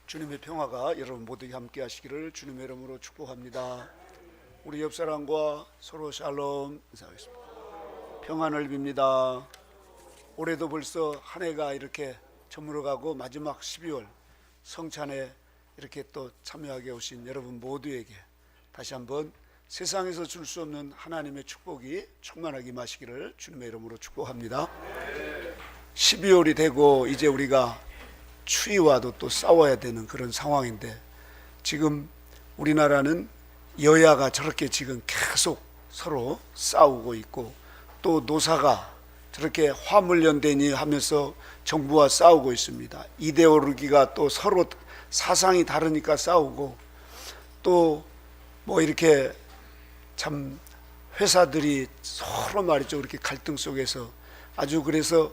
주님의 평화가 여러분 모두에게 함께 하시기를 주님의 이름으로 축복합니다. 우리 옆사람과 서로 샬롬 인사하겠습니다. 평안을 빕니다. 올해도 벌써 한 해가 이렇게 저물어가고 마지막 12월 성찬에 이렇게 또 참여하게 오신 여러분 모두에게 다시 한번 세상에서 줄 수 없는 하나님의 축복이 충만하게 임하시기를 주님의 이름으로 축복합니다. 12월이 되고 이제 우리가 추위와도 또 싸워야 되는 그런 상황인데, 지금 우리나라는 여야가 저렇게 지금 계속 서로 싸우고 있고, 또 노사가 저렇게 화물연대니 하면서 정부와 싸우고 있습니다. 이데올로기가 또 서로 사상이 다르니까 싸우고, 또 뭐 이렇게 참 회사들이 서로 말이죠, 이렇게 갈등 속에서 아주, 그래서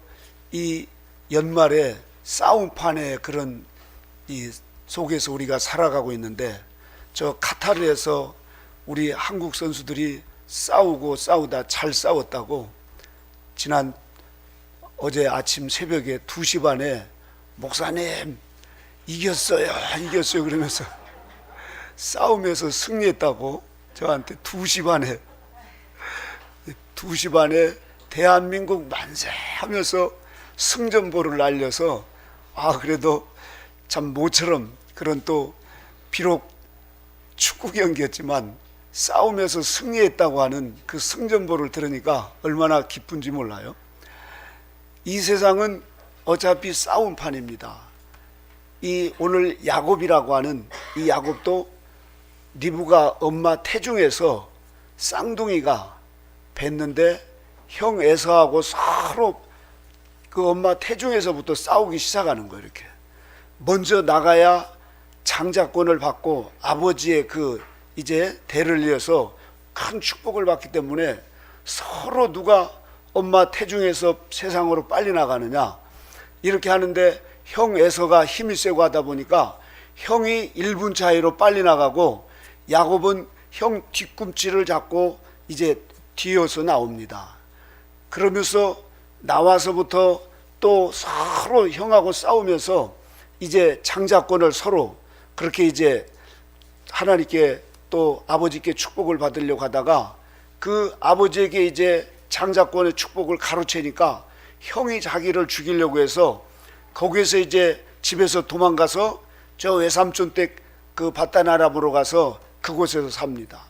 이 연말에 싸움판의 그런 이 속에서 우리가 살아가고 있는데, 저 카타르에서 우리 한국 선수들이 싸우다 잘 싸웠다고 지난 어제 아침 새벽에 2시 반에 목사님 이겼어요 그러면서 싸움에서 승리했다고 저한테 2시 반에 대한민국 만세 하면서 승전보를 날려서, 그래도 참 모처럼 그런, 또 비록 축구 경기였지만 싸움에서 승리했다고 하는 그 승전보를 들으니까 얼마나 기쁜지 몰라요. 이 세상은 어차피 싸움판입니다. 이 오늘 야곱이라고 하는 이 야곱도 리브가 엄마 태중에서 쌍둥이가 뵀는데 형 에서하고 서로 그 엄마 태중에서부터 싸우기 시작하는 거예요. 이렇게 먼저 나가야 장자권을 받고 아버지의 그 이제 대를 이어서 큰 축복을 받기 때문에 서로 누가 엄마 태중에서 세상으로 빨리 나가느냐 이렇게 하는데, 형 에서가 힘이 세고 하다 보니까 형이 1분 차이로 빨리 나가고 야곱은 형 뒤꿈치를 잡고 이제 뒤어서 나옵니다. 그러면서 나와서부터 또 서로 형하고 싸우면서 이제 장자권을 서로 그렇게 이제 하나님께 또 아버지께 축복을 받으려고 하다가, 그 아버지에게 이제 장자권의 축복을 가로채니까 형이 자기를 죽이려고 해서 거기에서 이제 집에서 도망가서 저 외삼촌 댁 그 바다나라보로 가서 그곳에서 삽니다.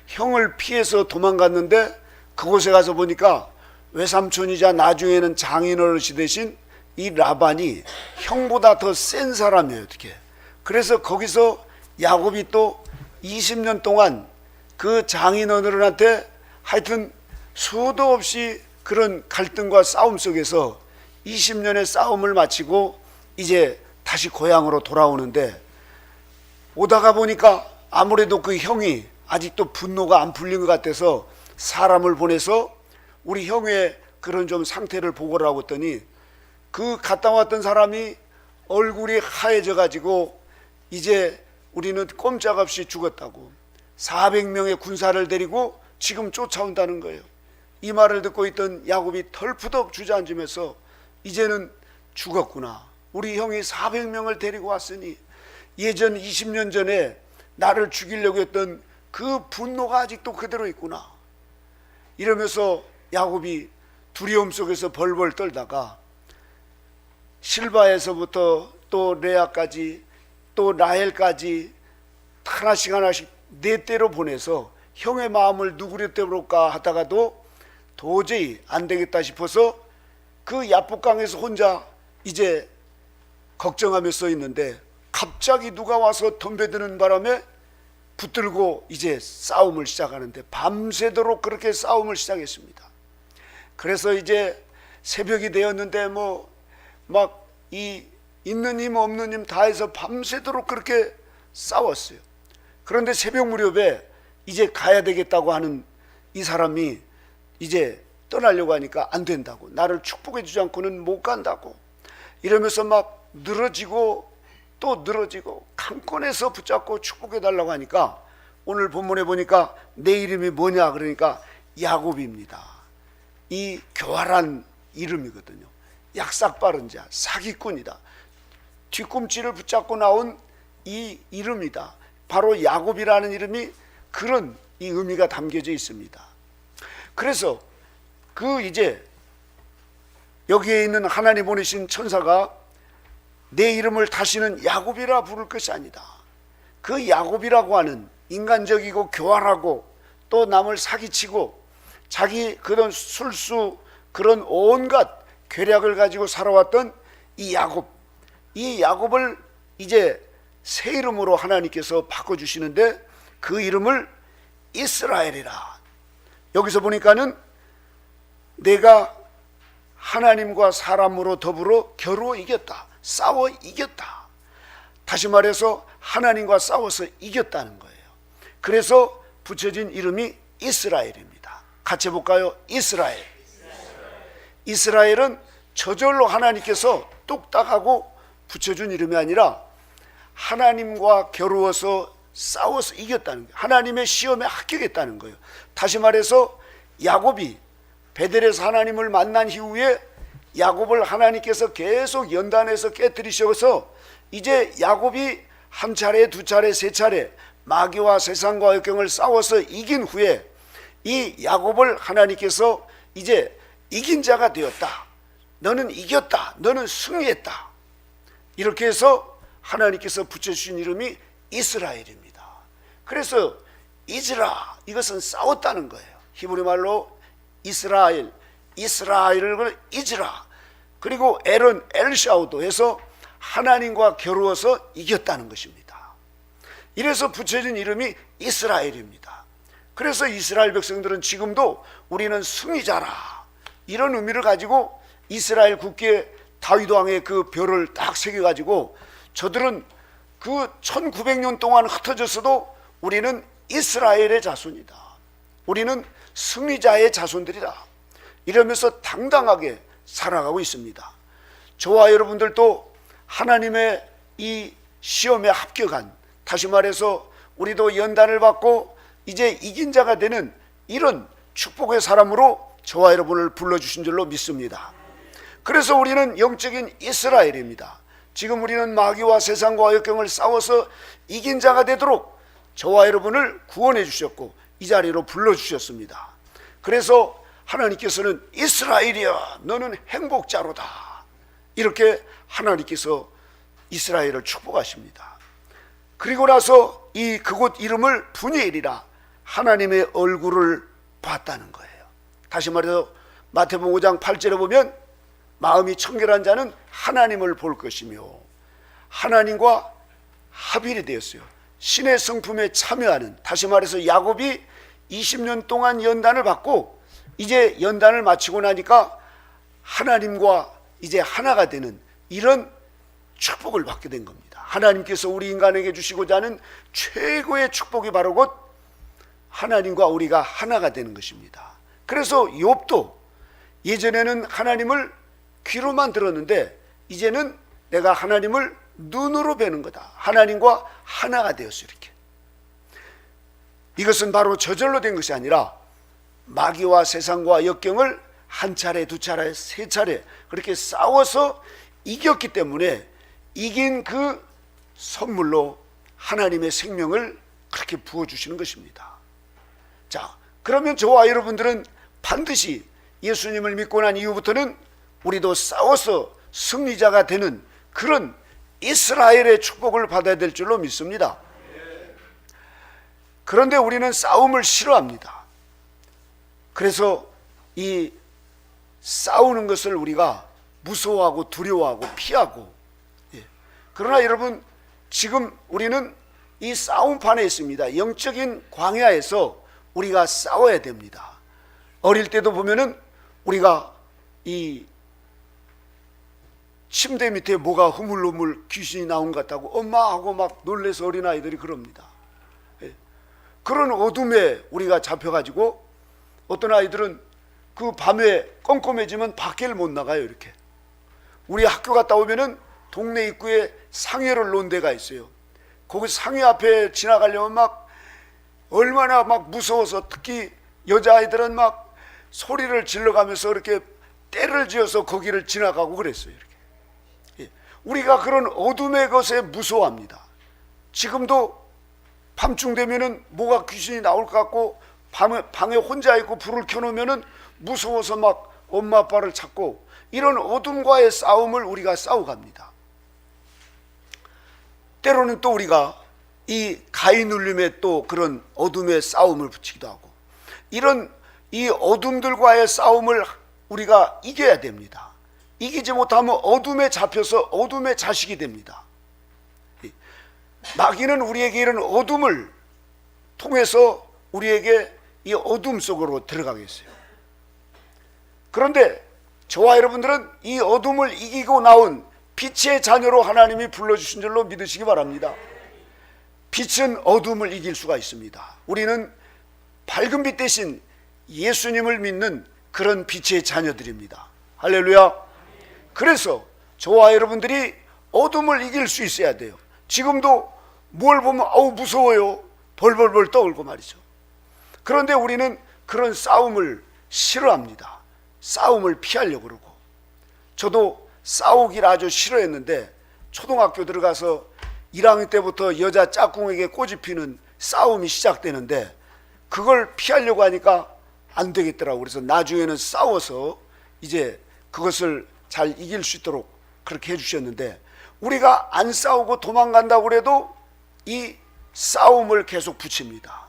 형을 피해서 도망갔는데 그곳에 가서 보니까 외삼촌이자 나중에는 장인어른이 되신 이 라반이 형보다 더 센 사람이에요. 어떻게? 그래서 거기서 야곱이 또 20년 동안 그 장인어른한테 하여튼 수도 없이 그런 갈등과 싸움 속에서 20년의 싸움을 마치고 이제 다시 고향으로 돌아오는데, 오다가 보니까 아무래도 그 형이 아직도 분노가 안 풀린 것 같아서 사람을 보내서 우리 형의 그런 좀 상태를 보고라고 했더니, 그 갔다 왔던 사람이 얼굴이 하얘져 가지고 이제 우리는 꼼짝없이 죽었다고, 400명의 군사를 데리고 지금 쫓아온다는 거예요. 이 말을 듣고 있던 야곱이 털푸덕 주저앉으면서 이제는 죽었구나, 우리 형이 400명을 데리고 왔으니 예전 20년 전에 나를 죽이려고 했던 그 분노가 아직도 그대로 있구나, 이러면서 야곱이 두려움 속에서 벌벌 떨다가 실바에서부터 또 레아까지 또 라헬까지 하나씩 네 떼로 보내서 형의 마음을 누구를 때볼까 하다가도 도저히 안 되겠다 싶어서 그 야복강에서 혼자 이제 걱정하면서 있는데, 갑자기 누가 와서 덤벼드는 바람에 붙들고 이제 싸움을 시작하는데 밤새도록 그렇게 싸움을 시작했습니다. 그래서 이제 새벽이 되었는데 막 이 있는 힘 없는 힘 다 해서 밤새도록 그렇게 싸웠어요. 그런데 새벽 무렵에 이제 가야 되겠다고 하는 이 사람이 이제 떠나려고 하니까 안 된다고, 나를 축복해 주지 않고는 못 간다고 이러면서 막 늘어지고 또 늘어지고 강권에서 붙잡고 축복해 달라고 하니까, 오늘 본문에 보니까 내 이름이 뭐냐 그러니까 야곱입니다. 이 교활한 이름이거든요. 약삭 빠른 자, 사기꾼이다. 뒤꿈치를 붙잡고 나온 이 이름이다. 바로 야곱이라는 이름이 그런 이 의미가 담겨져 있습니다. 그래서 이제 여기에 있는 하나님 보내신 천사가 내 이름을 다시는 야곱이라 부를 것이 아니다. 그 야곱이라고 하는 인간적이고 교활하고 또 남을 사기치고 자기 그런 술수 그런 온갖 괴략을 가지고 살아왔던 이 야곱을 이제 새 이름으로 하나님께서 바꿔주시는데 그 이름을 이스라엘이라. 여기서 보니까는 내가 하나님과 사람으로 더불어 겨루어 이겼다. 싸워 이겼다. 다시 말해서 하나님과 싸워서 이겼다는 거예요. 그래서 붙여진 이름이 이스라엘입니다. 같이 해볼까요? 이스라엘. 이스라엘은 저절로 하나님께서 뚝딱하고 붙여준 이름이 아니라 하나님과 겨루어서 싸워서 이겼다는 거예요. 하나님의 시험에 합격했다는 거예요. 다시 말해서 야곱이 베델에서 하나님을 만난 이후에 야곱을 하나님께서 계속 연단해서 깨뜨리셔서 이제 야곱이 한 차례, 두 차례, 세 차례 마귀와 세상과 역경을 싸워서 이긴 후에 이 야곱을 하나님께서 이제 이긴 자가 되었다. 너는 이겼다. 너는 승리했다. 이렇게 해서 하나님께서 붙여주신 이름이 이스라엘입니다. 그래서 이즈라, 이것은 싸웠다는 거예요. 히브리 말로 이스라엘을 이즈라, 그리고 엘은 엘샤우도 해서 하나님과 겨루어서 이겼다는 것입니다. 이래서 붙여진 이름이 이스라엘입니다. 그래서 이스라엘 백성들은 지금도 우리는 승리자라, 이런 의미를 가지고 이스라엘 국기에 다윗 왕의 그 별을 딱 새겨가지고 저들은 그 1900년 동안 흩어졌어도 우리는 이스라엘의 자손이다. 우리는 승리자의 자손들이다. 이러면서 당당하게 살아가고 있습니다. 저와 여러분들도 하나님의 이 시험에 합격한, 다시 말해서 우리도 연단을 받고 이제 이긴 자가 되는 이런 축복의 사람으로 저와 여러분을 불러주신 줄로 믿습니다. 그래서 우리는 영적인 이스라엘입니다. 지금 우리는 마귀와 세상과 역경을 싸워서 이긴 자가 되도록 저와 여러분을 구원해 주셨고 이 자리로 불러주셨습니다. 그래서 하나님께서는 이스라엘이야, 너는 행복자로다, 이렇게 하나님께서 이스라엘을 축복하십니다. 그리고 나서 그곳 이름을 분이엘이라, 하나님의 얼굴을 봤다는 거예요. 다시 말해서 마태복음 5장 8절에 보면 마음이 청결한 자는 하나님을 볼 것이며 하나님과 합일이 되었어요. 신의 성품에 참여하는, 다시 말해서 야곱이 20년 동안 연단을 받고 이제 연단을 마치고 나니까 하나님과 이제 하나가 되는 이런 축복을 받게 된 겁니다. 하나님께서 우리 인간에게 주시고자 하는 최고의 축복이 바로 곧 하나님과 우리가 하나가 되는 것입니다. 그래서 욥도 예전에는 하나님을 귀로만 들었는데 이제는 내가 하나님을 눈으로 뵈는 거다. 하나님과 하나가 되었어요. 이렇게. 이것은 바로 저절로 된 것이 아니라 마귀와 세상과 역경을 한 차례, 두 차례, 세 차례 그렇게 싸워서 이겼기 때문에 이긴 그 선물로 하나님의 생명을 그렇게 부어주시는 것입니다. 자, 그러면 저와 여러분들은 반드시 예수님을 믿고 난 이후부터는 우리도 싸워서 승리자가 되는 그런 이스라엘의 축복을 받아야 될 줄로 믿습니다. 그런데 우리는 싸움을 싫어합니다. 그래서 이 싸우는 것을 우리가 무서워하고 두려워하고 피하고, 그러나 여러분, 지금 우리는 이 싸움판에 있습니다. 영적인 광야에서 우리가 싸워야 됩니다. 어릴 때도 보면은 우리가 이 침대 밑에 뭐가 흐물흐물 귀신이 나온 것 같다고 엄마하고 막 놀래서 어린아이들이 그럽니다. 그런 어둠에 우리가 잡혀가지고 어떤 아이들은 그 밤에 껌껌해지면 밖에를 못 나가요. 이렇게 우리 학교 갔다 오면은 동네 입구에 상회를 놓은 데가 있어요. 거기 상회 앞에 지나가려면 막 얼마나 막 무서워서, 특히 여자아이들은 막 소리를 질러가면서 이렇게 떼를 지어서 거기를 지나가고 그랬어요. 이렇게. 우리가 그런 어둠의 것에 무서워합니다. 지금도 밤중 되면은 뭐가 귀신이 나올 것 같고 방에 혼자 있고 불을 켜놓으면은 무서워서 막 엄마 아빠를 찾고, 이런 어둠과의 싸움을 우리가 싸워갑니다. 때로는 또 우리가 이 가인 울림에 또 그런 어둠의 싸움을 붙이기도 하고, 이런 이 어둠들과의 싸움을 우리가 이겨야 됩니다. 이기지 못하면 어둠에 잡혀서 어둠의 자식이 됩니다. 마귀는 우리에게 이런 어둠을 통해서 우리에게 이 어둠 속으로 들어가겠어요. 그런데 저와 여러분들은 이 어둠을 이기고 나온 빛의 자녀로 하나님이 불러주신 줄로 믿으시기 바랍니다. 빛은 어둠을 이길 수가 있습니다. 우리는 밝은 빛 대신 예수님을 믿는 그런 빛의 자녀들입니다. 할렐루야. 그래서 저와 여러분들이 어둠을 이길 수 있어야 돼요. 지금도 뭘 보면 아우 무서워요, 벌벌벌 떠올고 말이죠. 그런데 우리는 그런 싸움을 싫어합니다. 싸움을 피하려고 그러고. 저도 싸우기를 아주 싫어했는데 초등학교 들어가서 1학년 때부터 여자 짝꿍에게 꼬집 피는 싸움이 시작되는데, 그걸 피하려고 하니까 안 되겠더라고. 그래서 나중에는 싸워서 이제 그것을 잘 이길 수 있도록 그렇게 해주셨는데, 우리가 안 싸우고 도망간다고 해도 이 싸움을 계속 붙입니다.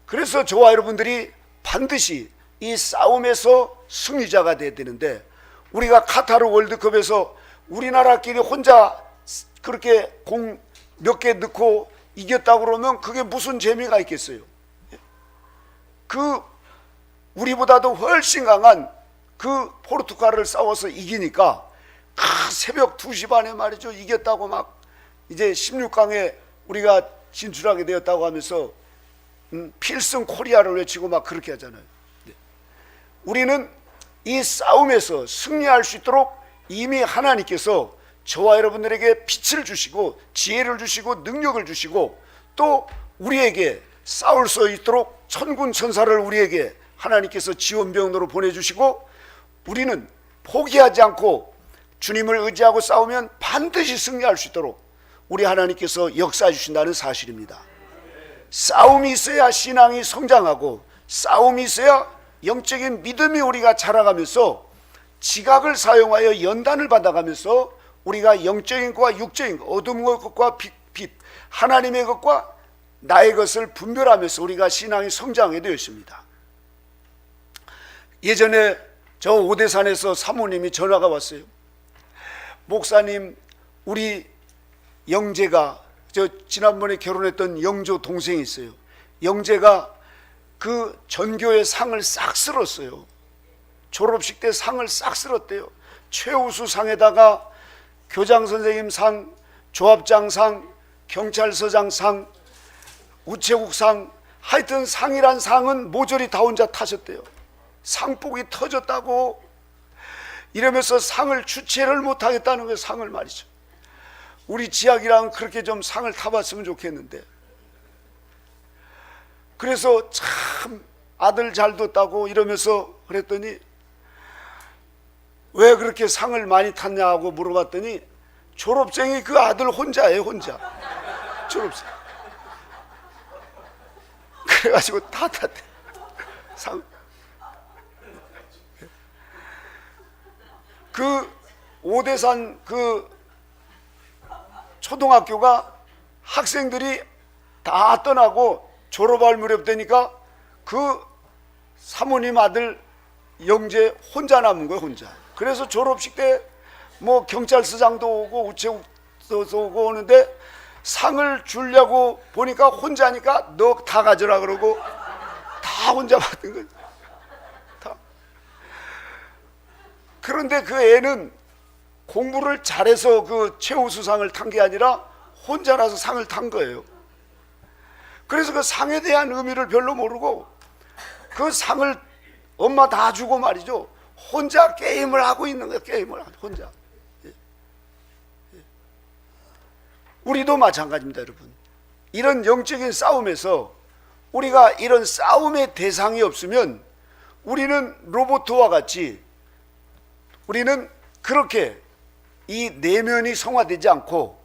그래서 저와 여러분들이 반드시 이 싸움에서 승리자가 돼야 되는데, 우리가 카타르 월드컵에서 우리나라끼리 혼자 그렇게 공 몇 개 넣고 이겼다고 그러면 그게 무슨 재미가 있겠어요? 그 우리보다도 훨씬 강한 그 포르투갈을 싸워서 이기니까 새벽 2시 반에 말이죠, 이겼다고 막 이제 16강에 우리가 진출하게 되었다고 하면서 필승 코리아를 외치고 막 그렇게 하잖아요. 우리는 이 싸움에서 승리할 수 있도록 이미 하나님께서 저와 여러분들에게 빛을 주시고 지혜를 주시고 능력을 주시고, 또 우리에게 싸울 수 있도록 천군 천사를 우리에게 하나님께서 지원병으로 보내주시고, 우리는 포기하지 않고 주님을 의지하고 싸우면 반드시 승리할 수 있도록 우리 하나님께서 역사해 주신다는 사실입니다. 싸움이 있어야 신앙이 성장하고, 싸움이 있어야 영적인 믿음이 우리가 자라가면서 지각을 사용하여 연단을 받아가면서 우리가 영적인 것과 육적인 것, 어둠의 것과 빛, 하나님의 것과 나의 것을 분별하면서 우리가 신앙이 성장하게 되어 있습니다. 예전에 저 오대산에서 사모님이 전화가 왔어요. 목사님, 우리 영재가, 저 지난번에 결혼했던 영조 동생이 있어요. 영재가 그 전교의 상을 싹 쓸었어요. 졸업식 때 상을 싹 쓸었대요. 최우수 상에다가 교장 선생님 상, 조합장 상, 경찰서장 상, 우체국 상, 하여튼 상이란 상은 모조리 다 혼자 타셨대요. 상복이 터졌다고 이러면서 상을 주체를 못하겠다는 거예요. 상을 말이죠. 우리 지학이랑 그렇게 좀 상을 타봤으면 좋겠는데, 그래서 참 아들 잘 뒀다고 이러면서 그랬더니 왜 그렇게 상을 많이 탔냐고 물어봤더니 졸업생이 그 아들 혼자예요. 혼자 졸업생. 그래가지고 다 탔대 상. 그 오대산 그 초등학교가 학생들이 다 떠나고 졸업할 무렵 되니까 그 사모님 아들 영재 혼자 남은 거예요. 혼자. 그래서 졸업식 때 뭐 경찰서장도 오고 우체국도 오고 오는데 상을 주려고 보니까 혼자니까 너 다 가져라 그러고 다 혼자 받은 거예요. 다. 그런데 그 애는 공부를 잘해서 그 최우수상을 탄 게 아니라 혼자라서 상을 탄 거예요. 그래서 그 상에 대한 의미를 별로 모르고 그 상을 엄마 다 주고 말이죠, 혼자 게임을 하고 있는 거예요. 게임을 혼자. 우리도 마찬가지입니다. 여러분, 이런 영적인 싸움에서 우리가 이런 싸움의 대상이 없으면 우리는 로봇과 같이, 우리는 그렇게 이 내면이 성화되지 않고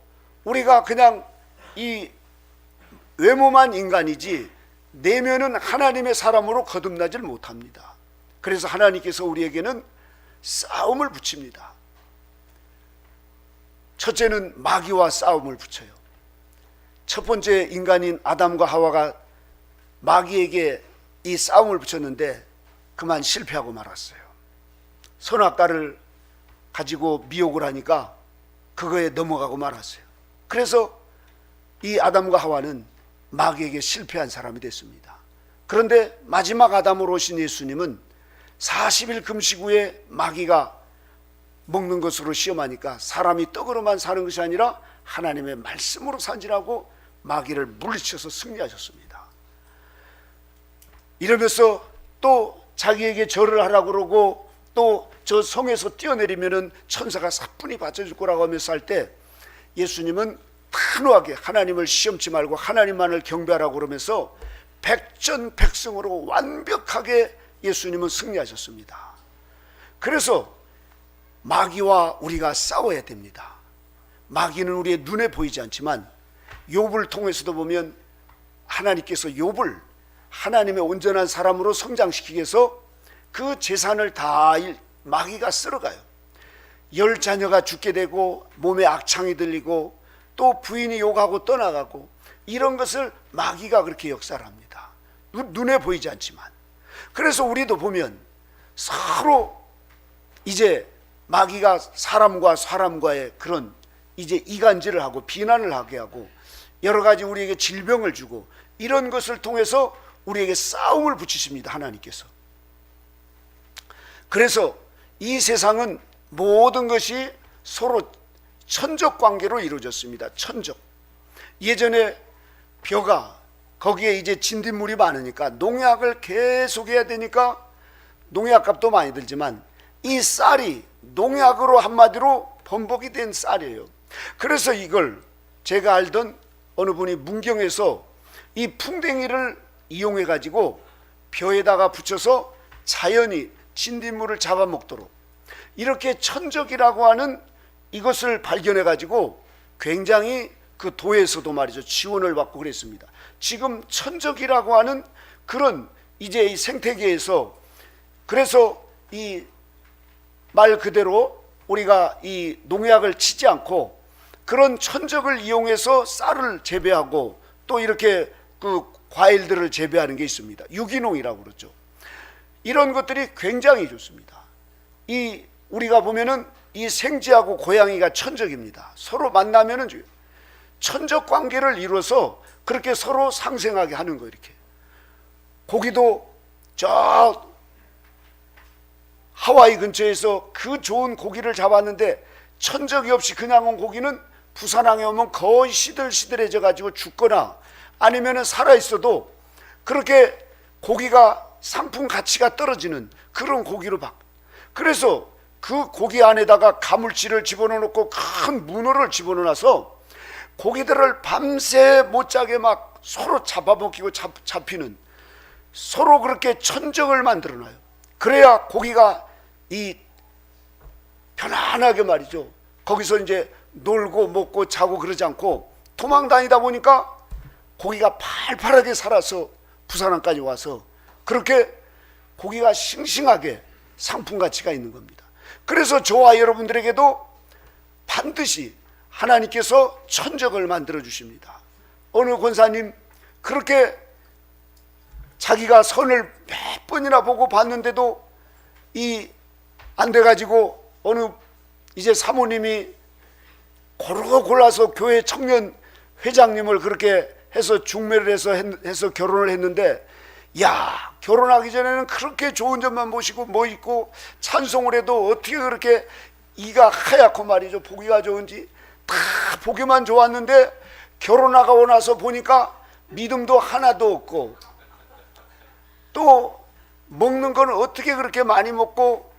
우리가 그냥 이 외모만 인간이지 내면은 하나님의 사람으로 거듭나질 못합니다. 그래서 하나님께서 우리에게는 싸움을 붙입니다. 첫째는 마귀와 싸움을 붙여요. 첫 번째 인간인 아담과 하와가 마귀에게 이 싸움을 붙였는데 그만 실패하고 말았어요. 선악과를 가지고 미혹을 하니까 그거에 넘어가고 말았어요. 그래서 이 아담과 하와는 마귀에게 실패한 사람이 됐습니다. 그런데 마지막 아담으로 오신 예수님은 40일 금식 후에 마귀가 먹는 것으로 시험하니까 사람이 떡으로만 사는 것이 아니라 하나님의 말씀으로 산지라고 마귀를 물리쳐서 승리하셨습니다. 이러면서 또 자기에게 절을 하라고 그러고 또 저 성에서 뛰어내리면은 천사가 사뿐히 받쳐줄 거라고 하면서 할 때 예수님은 단호하게 하나님을 시험치 말고 하나님만을 경배하라고 그러면서 백전백승으로 완벽하게 예수님은 승리하셨습니다. 그래서 마귀와 우리가 싸워야 됩니다. 마귀는 우리의 눈에 보이지 않지만 욥을 통해서도 보면 하나님께서 욥을 하나님의 온전한 사람으로 성장시키기 위해서 그 재산을 다 마귀가 쓸어가요. 10자녀가 죽게 되고 몸에 악창이 들리고 또 부인이 욕하고 떠나가고 이런 것을 마귀가 그렇게 역사를 합니다. 눈에 보이지 않지만. 그래서 우리도 보면 서로 이제 마귀가 사람과 사람과의 그런 이제 이간질을 하고 비난을 하게 하고 여러 가지 우리에게 질병을 주고 이런 것을 통해서 우리에게 싸움을 붙이십니다. 하나님께서. 그래서 이 세상은 모든 것이 서로 천적 관계로 이루어졌습니다. 천적. 예전에 벼가 거기에 이제 진딧물이 많으니까 농약을 계속 해야 되니까 농약값도 많이 들지만 이 쌀이 농약으로 한마디로 번복이 된 쌀이에요. 그래서 이걸 제가 알던 어느 분이 문경에서 이 풍뎅이를 이용해 가지고 벼에다가 붙여서 자연히 진딧물을 잡아먹도록 이렇게 천적이라고 하는 이것을 발견해 가지고 굉장히 그 도에서도 말이죠 지원을 받고 그랬습니다. 지금 천적이라고 하는 그런 이제 이 생태계에서 그래서 이 말 그대로 우리가 이 농약을 치지 않고 그런 천적을 이용해서 쌀을 재배하고 또 이렇게 그 과일들을 재배하는 게 있습니다. 유기농이라고 그러죠. 이런 것들이 굉장히 좋습니다. 이 우리가 보면은 이 생쥐하고 고양이가 천적입니다. 서로 만나면은 천적 관계를 이루어서 그렇게 서로 상생하게 하는 거. 이렇게 고기도 저 하와이 근처에서 그 좋은 고기를 잡았는데 천적이 없이 그냥 온 고기는 부산항에 오면 거의 시들시들해져 가지고 죽거나 아니면은 살아있어도 그렇게 고기가 상품 가치가 떨어지는 그런 고기로 그래서 그 고기 안에다가 가물치를 집어넣고 큰 문어를 집어넣어서 고기들을 밤새 못 자게 막 서로 잡아먹히고 잡히는 서로 그렇게 천적을 만들어놔요. 그래야 고기가 이 편안하게 말이죠. 거기서 이제 놀고 먹고 자고 그러지 않고 도망 다니다 보니까 고기가 팔팔하게 살아서 부산항까지 와서 그렇게 고기가 싱싱하게 상품 가치가 있는 겁니다. 그래서 저와 여러분들에게도 반드시 하나님께서 천적을 만들어 주십니다. 어느 권사님 그렇게 자기가 선을 몇 번이나 보고 봤는데도 이 안 돼가지고 어느 이제 사모님이 고르고 골라서 교회 청년 회장님을 그렇게 해서 중매를 해서 결혼을 했는데 야 결혼하기 전에는 그렇게 좋은 점만 보시고 뭐 있고 찬송을 해도 어떻게 그렇게 이가 하얗고 말이죠 보기가 좋은지 다 보기만 좋았는데 결혼하고 나서 보니까 믿음도 하나도 없고 또 먹는 건 어떻게 그렇게 많이 먹고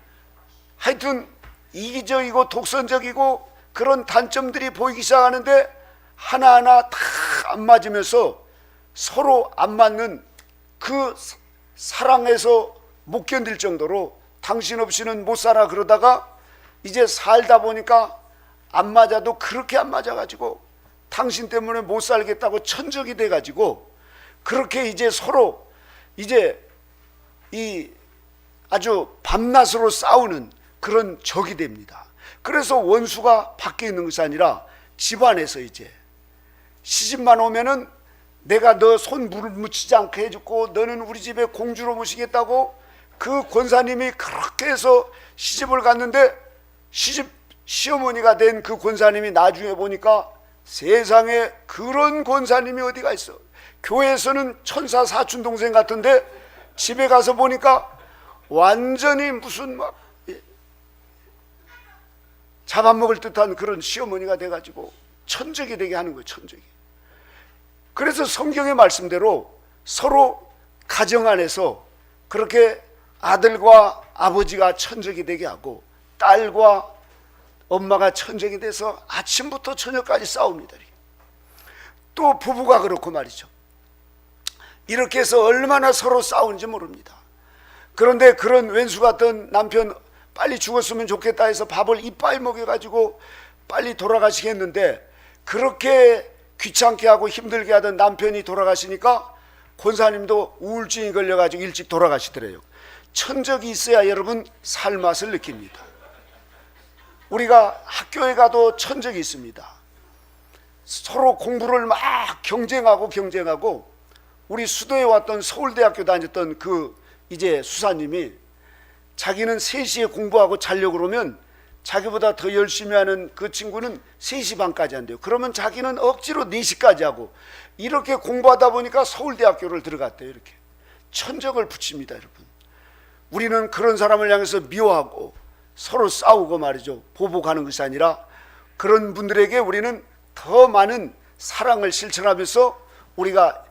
하여튼 이기적이고 독선적이고 그런 단점들이 보이기 시작하는데 하나하나 다 안 맞으면서 서로 안 맞는 그 사랑에서 못 견딜 정도로 당신 없이는 못 살아 그러다가 이제 살다 보니까 안 맞아도 그렇게 안 맞아가지고 당신 때문에 못 살겠다고 천적이 돼가지고 그렇게 이제 서로 이제 이 아주 밤낮으로 싸우는 그런 적이 됩니다. 그래서 원수가 밖에 있는 것이 아니라 집안에서 이제 시집만 오면은 내가 너 손 묻히지 않게 해주고 너는 우리 집에 공주로 모시겠다고 그 권사님이 그렇게 해서 시집을 갔는데 시어머니가 된 그 권사님이 나중에 보니까 세상에 그런 권사님이 어디가 있어. 교회에서는 천사 사촌 동생 같은데 집에 가서 보니까 완전히 무슨 막 잡아먹을 듯한 그런 시어머니가 돼가지고 천적이 되게 하는 거예요. 천적이. 그래서 성경의 말씀대로 서로 가정 안에서 그렇게 아들과 아버지가 천적이 되게 하고 딸과 엄마가 천적이 돼서 아침부터 저녁까지 싸웁니다. 또 부부가 그렇고 말이죠. 이렇게 해서 얼마나 서로 싸우는지 모릅니다. 그런데 그런 왼수 같은 남편 빨리 죽었으면 좋겠다 해서 밥을 이빠이 먹여가지고 빨리 돌아가시겠는데 그렇게 귀찮게 하고 힘들게 하던 남편이 돌아가시니까 권사님도 우울증이 걸려가지고 일찍 돌아가시더래요. 천적이 있어야 여러분 살 맛을 느낍니다. 우리가 학교에 가도 천적이 있습니다. 서로 공부를 막 경쟁하고 우리 수도에 왔던 서울대학교 다녔던 그 이제 수사님이 자기는 3시에 공부하고 자려고 그러면 자기보다 더 열심히 하는 그 친구는 3시 반까지 한대요. 그러면 자기는 억지로 4시까지 하고 이렇게 공부하다 보니까 서울대학교를 들어갔대요. 이렇게 천적을 붙입니다. 여러분, 우리는 그런 사람을 향해서 미워하고 서로 싸우고 말이죠, 보복하는 것이 아니라 그런 분들에게 우리는 더 많은 사랑을 실천하면서 우리가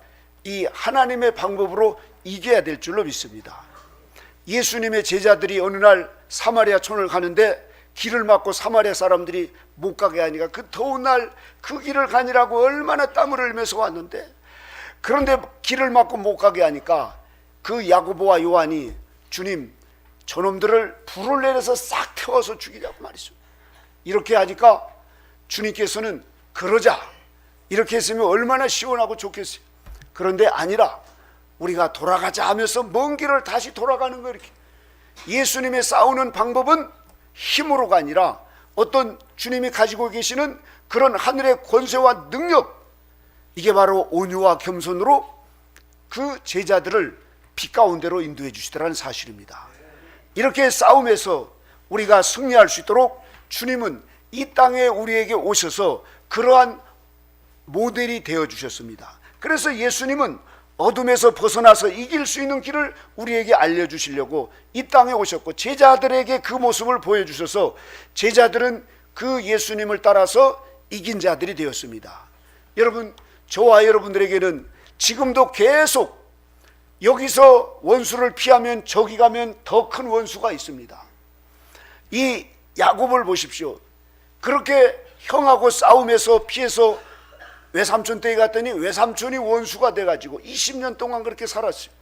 이 하나님의 방법으로 이겨야 될 줄로 믿습니다. 예수님의 제자들이 어느 날 사마리아촌을 가는데 길을 막고 사마리아 사람들이 못 가게 하니까 그 더운 날 그 길을 가니라고 얼마나 땀을 흘리면서 왔는데, 그런데 길을 막고 못 가게 하니까 그 야고보와 요한이 주님, 저놈들을 불을 내려서 싹 태워서 죽이자고 말이죠. 이렇게 하니까 주님께서는 그러자, 이렇게 했으면 얼마나 시원하고 좋겠어요. 그런데 아니라 우리가 돌아가자 하면서 먼 길을 다시 돌아가는 거예요. 이렇게 예수님의 싸우는 방법은 힘으로가 아니라 어떤 주님이 가지고 계시는 그런 하늘의 권세와 능력, 이게 바로 온유와 겸손으로 그 제자들을 빛 가운데로 인도해 주시더라는 사실입니다. 이렇게 싸움에서 우리가 승리할 수 있도록 주님은 이 땅에 우리에게 오셔서 그러한 모델이 되어 주셨습니다. 그래서 예수님은 어둠에서 벗어나서 이길 수 있는 길을 우리에게 알려주시려고 이 땅에 오셨고 제자들에게 그 모습을 보여주셔서 제자들은 그 예수님을 따라서 이긴 자들이 되었습니다. 여러분, 저와 여러분들에게는 지금도 계속 여기서 원수를 피하면 저기 가면 더 큰 원수가 있습니다. 이 야곱을 보십시오. 그렇게 형하고 싸움에서 피해서 외삼촌 댁에 갔더니 외삼촌이 원수가 돼가지고 20년 동안 그렇게 살았어요.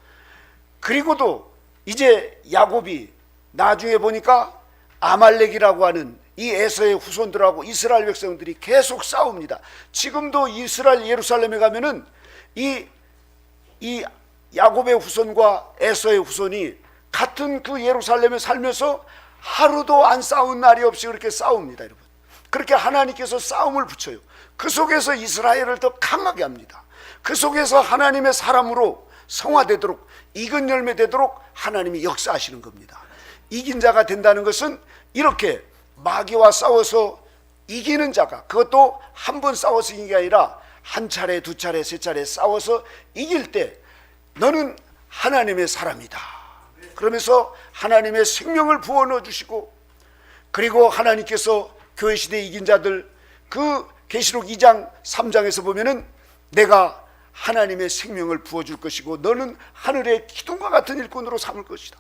그리고도 이제 야곱이 나중에 보니까 아말렉이라고 하는 이 에서의 후손들하고 이스라엘 백성들이 계속 싸웁니다. 지금도 이스라엘 예루살렘에 가면은 이 야곱의 후손과 에서의 후손이 같은 그 예루살렘에 살면서 하루도 안 싸운 날이 없이 그렇게 싸웁니다. 여러분, 그렇게 하나님께서 싸움을 붙여요. 그 속에서 이스라엘을 더 강하게 합니다. 그 속에서 하나님의 사람으로 성화되도록, 익은 열매 되도록 하나님이 역사하시는 겁니다. 이긴 자가 된다는 것은 이렇게 마귀와 싸워서 이기는 자가, 그것도 한 번 싸워서 이긴 게 아니라 한 차례, 두 차례, 세 차례 싸워서 이길 때 너는 하나님의 사람이다 그러면서 하나님의 생명을 부어 넣어 주시고, 그리고 하나님께서 교회 시대 이긴 자들 그 계시록 2장 3장에서 보면은 내가 하나님의 생명을 부어줄 것이고 너는 하늘의 기둥과 같은 일꾼으로 삼을 것이다,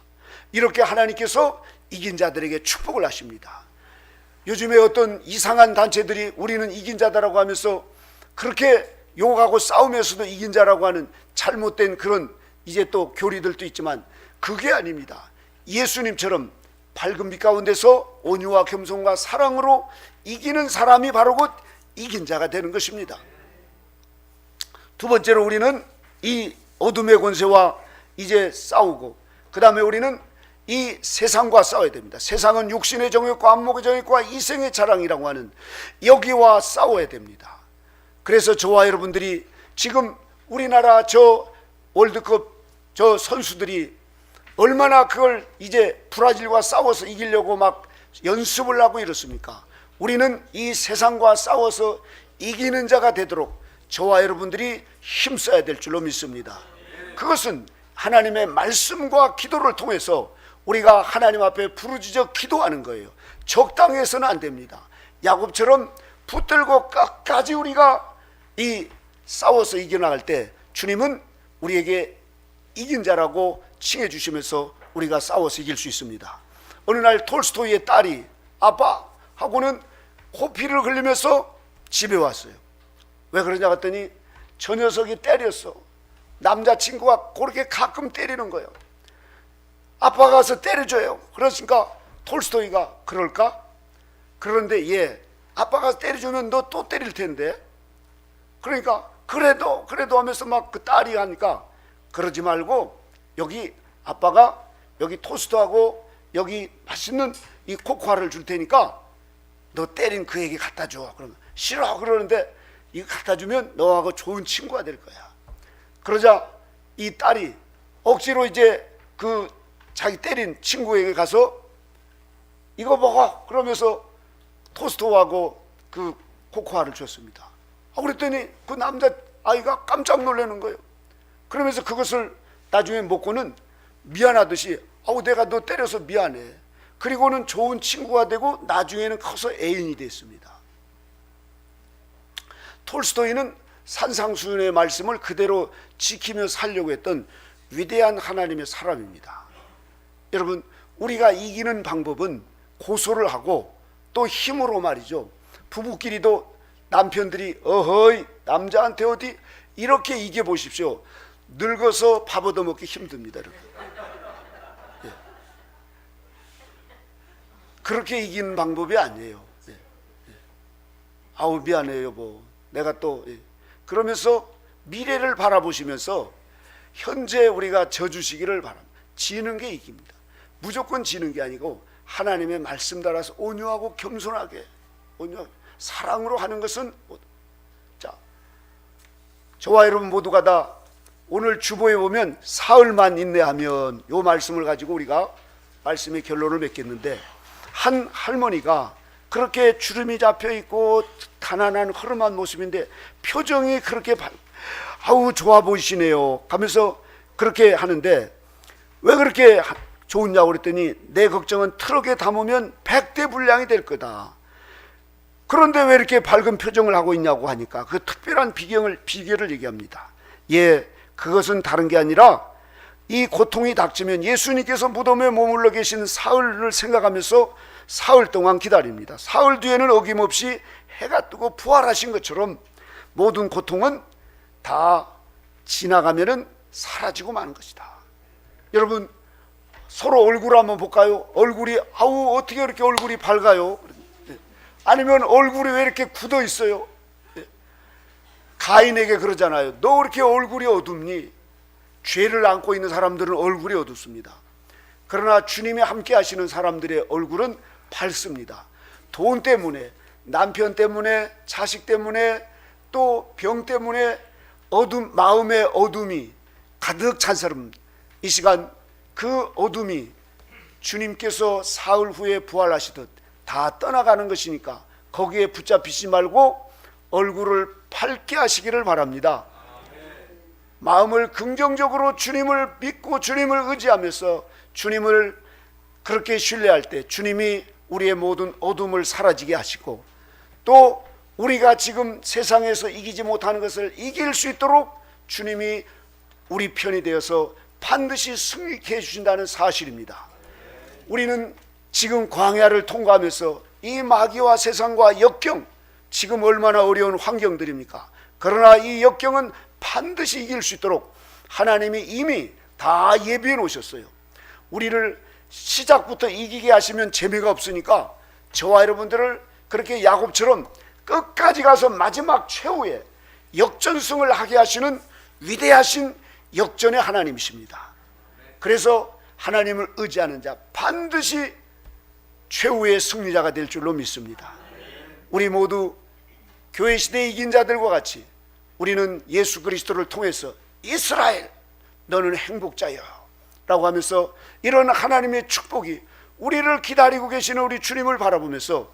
이렇게 하나님께서 이긴 자들에게 축복을 하십니다. 요즘에 어떤 이상한 단체들이 우리는 이긴 자다라고 하면서 그렇게 욕하고 싸우면서도 이긴 자라고 하는 잘못된 그런 이제 또 교리들도 있지만 그게 아닙니다. 예수님처럼 밝은 빛 가운데서 온유와 겸손과 사랑으로 이기는 사람이 바로 곧 이긴 자가 되는 것입니다. 두 번째로 우리는 이 어둠의 권세와 이제 싸우고, 그 다음에 우리는 이 세상과 싸워야 됩니다. 세상은 육신의 정욕과 안목의 정욕과 이생의 자랑이라고 하는 여기와 싸워야 됩니다. 그래서 저와 여러분들이 지금 우리나라 저 월드컵 저 선수들이 얼마나 그걸 이제 브라질과 싸워서 이기려고 막 연습을 하고 이렇습니까? 우리는 이 세상과 싸워서 이기는 자가 되도록 저와 여러분들이 힘써야 될 줄로 믿습니다. 그것은 하나님의 말씀과 기도를 통해서 우리가 하나님 앞에 부르짖어 기도하는 거예요. 적당해서는 안 됩니다. 야곱처럼 붙들고 끝까지 우리가 이 싸워서 이겨나갈 때 주님은 우리에게 이긴 자라고 칭해 주시면서 우리가 싸워서 이길 수 있습니다. 어느 날 톨스토이의 딸이 아빠 하고는 코피를 흘리면서 집에 왔어요. 왜 그러냐 했더니 저 녀석이 때렸어. 남자친구가 그렇게 가끔 때리는 거예요. 아빠가 가서 때려줘요. 그러니까 톨스토이가 그럴까? 그런데 얘 아빠가 때려주면 너 또 때릴 텐데. 그러니까 그래도 하면서 막 그 딸이 하니까 그러지 말고 여기 아빠가 여기 토스트하고 여기 맛있는 이 코코아를 줄 테니까 너 때린 그에게 갖다 줘. 그러면 싫어 그러는데 이거 갖다 주면 너하고 좋은 친구가 될 거야. 그러자 이 딸이 억지로 이제 그 자기 때린 친구에게 가서 이거 먹어 그러면서 토스트하고 그 코코아를 줬습니다. 그랬더니 그 남자 아이가 깜짝 놀라는 거예요. 그러면서 그것을 나중에 먹고는 미안하듯이 내가 너 때려서 미안해. 그리고는 좋은 친구가 되고 나중에는 커서 애인이 됐습니다. 톨스토이는 산상수훈의 말씀을 그대로 지키며 살려고 했던 위대한 하나님의 사람입니다. 여러분, 우리가 이기는 방법은 고소를 하고 또 힘으로 말이죠. 부부끼리도 남편들이 어허이 남자한테 어디 이렇게 이겨보십시오. 늙어서 밥 얻어먹기 힘듭니다. 여러분. 예. 그렇게 이기는 방법이 아니에요. 예. 예. 아우 미안해요 여보 내가 또 그러면서 미래를 바라보시면서 현재 우리가 져주시기를 바랍니다. 지는 게 이깁니다. 무조건 지는 게 아니고 하나님의 말씀 따라서 온유하고 겸손하게 사랑으로 하는 것은 자, 저와 여러분 모두가 다 오늘 주보에 보면 사흘만 인내하면 이 말씀을 가지고 우리가 말씀의 결론을 맺겠는데, 한 할머니가 그렇게 주름이 잡혀 있고 가난한 허름한 모습인데 표정이 그렇게 아우 좋아 보이시네요 하면서 그렇게 하는데, 왜 그렇게 좋으냐고 그랬더니 내 걱정은 트럭에 담으면 100대 분량이 될 거다. 그런데 왜 이렇게 밝은 표정을 하고 있냐고 하니까 그 특별한 비결을 얘기합니다. 그것은 다른 게 아니라 이 고통이 닥치면 예수님께서 무덤에 머물러 계신 사흘을 생각하면서 사흘 동안 기다립니다. 사흘 뒤에는 어김없이 해가 뜨고 부활하신 것처럼 모든 고통은 다 지나가면은 사라지고 마는 것이다. 여러분, 서로 얼굴 한번 볼까요? 얼굴이 어떻게 이렇게 얼굴이 밝아요? 아니면 얼굴이 왜 이렇게 굳어 있어요? 가인에게 그러잖아요. 너 왜 이렇게 얼굴이 어둡니? 죄를 안고 있는 사람들은 얼굴이 어둡습니다. 그러나 주님이 함께 하시는 사람들의 얼굴은 밝습니다. 돈 때문에, 남편 때문에, 자식 때문에, 또 병 때문에 마음의 어둠이 가득 찬 사람, 이 시간 그 어둠이 주님께서 사흘 후에 부활하시듯 다 떠나가는 것이니까 거기에 붙잡히지 말고 얼굴을 밝게 하시기를 바랍니다. 마음을 긍정적으로 주님을 믿고 주님을 의지하면서 주님을 그렇게 신뢰할 때 주님이 우리의 모든 어둠을 사라지게 하시고, 또 우리가 지금 세상에서 이기지 못하는 것을 이길 수 있도록 주님이 우리 편이 되어서 반드시 승리케 해주신다는 사실입니다. 우리는 지금 광야를 통과하면서 이 마귀와 세상과 역경, 지금 얼마나 어려운 환경들입니까? 그러나 이 역경은 반드시 이길 수 있도록 하나님이 이미 다 예비해 놓으셨어요. 우리를 시작부터 이기게 하시면 재미가 없으니까 저와 여러분들을 그렇게 야곱처럼 끝까지 가서 마지막 최후의 역전승을 하게 하시는 위대하신 역전의 하나님이십니다. 그래서 하나님을 의지하는 자 반드시 최후의 승리자가 될 줄로 믿습니다. 우리 모두 교회 시대에 이긴 자들과 같이 우리는 예수 그리스도를 통해서 이스라엘 너는 행복자여 라고 하면서 이런 하나님의 축복이 우리를 기다리고 계시는 우리 주님을 바라보면서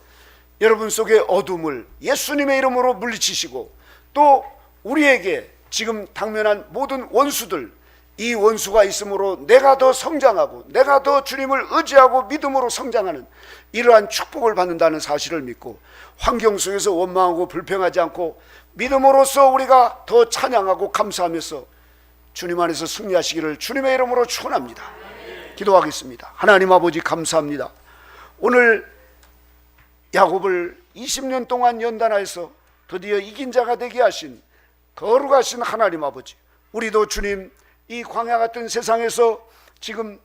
여러분 속의 어둠을 예수님의 이름으로 물리치시고 또 우리에게 지금 당면한 모든 원수들, 이 원수가 있으므로 내가 더 성장하고 내가 더 주님을 의지하고 믿음으로 성장하는 이러한 축복을 받는다는 사실을 믿고 환경 속에서 원망하고 불평하지 않고 믿음으로써 우리가 더 찬양하고 감사하면서 주님 안에서 승리하시기를 주님의 이름으로 축원합니다. 기도하겠습니다. 하나님 아버지 감사합니다. 오늘 야곱을 20년 동안 연단하여서 드디어 이긴 자가 되게 하신 거룩하신 하나님 아버지, 우리도 주님 이 광야 같은 세상에서 지금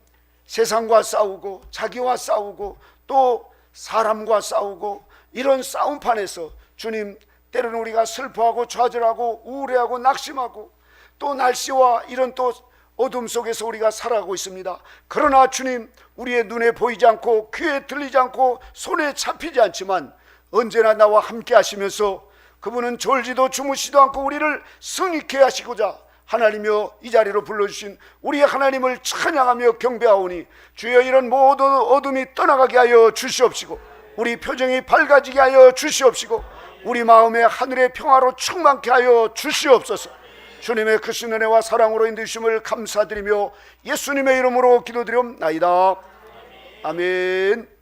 세상과 싸우고 자기와 싸우고 또 사람과 싸우고 이런 싸움판에서 주님 때로는 우리가 슬퍼하고 좌절하고 우울해하고 낙심하고 또 날씨와 이런 또 어둠 속에서 우리가 살아가고 있습니다. 그러나 주님 우리의 눈에 보이지 않고 귀에 들리지 않고 손에 잡히지 않지만 언제나 나와 함께 하시면서 그분은 졸지도 주무시지도 않고 우리를 승리케 하시고자 하나님이여 이 자리로 불러주신 우리 하나님을 찬양하며 경배하오니 주여 이런 모든 어둠이 떠나가게 하여 주시옵시고 우리 표정이 밝아지게 하여 주시옵시고 우리 마음에 하늘의 평화로 충만케 하여 주시옵소서. 주님의 크신 은혜와 사랑으로 인도주심을 감사드리며 예수님의 이름으로 기도드리옵나이다. 아멘.